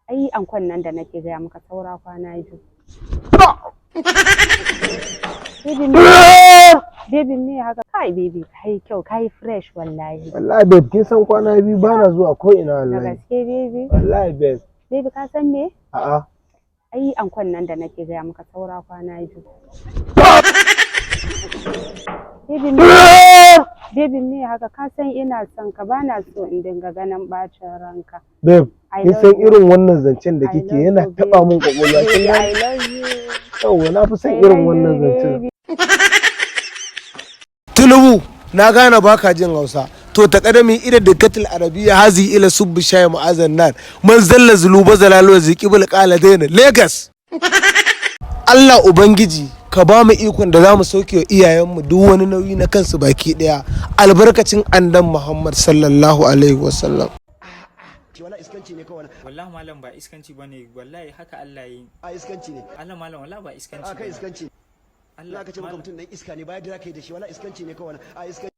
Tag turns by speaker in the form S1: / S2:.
S1: Ai ankon nan da nake gaya maka saura kwana biyu. Baby me haka kai baby kai kyau kai fresh wallahi.
S2: Wallahi babe kin san kwana biyu bana zuwa ko ina wallahi.
S1: Da gaske baby.
S2: Wallahi babe.
S1: Baby ka san me?
S2: A'a.
S1: Ai ankon nan da nake gaya maka saura kwana biyu. Baby me haka ka san ina son ka bana so in dinga ganin bacin ranka.
S2: Babe kin san irin wannan zancen da kike yana taba min kwakwalwa kin
S1: I love you.
S2: Yawwa na fi son irin wannan zancen. Tulubu na gane baka jin Hausa to ta kadami ida dukkatul arabiya hazi ila subbi shay mu'azan nan man zalla zuluba zalalo ziqibul qaladain Lagos. Allah ubangiji ka ba mu ikon da zamu sauke wa iyayenmu duk wani nauyi na kansu baki daya albarkacin annabi Muhammad sallallahu alaihi wasallam.
S3: Wala iskanci ne kawai.
S4: Wallahi malam ba iskanci bane wallahi haka Allah yi.
S3: A iskanci ne.
S4: Allah malam wallahi ba iskanci.
S3: A kai iskanci. Allah ka ce maka mutum dan iska ne ba da kai da shi wala iskanci ne kawai. A iskanci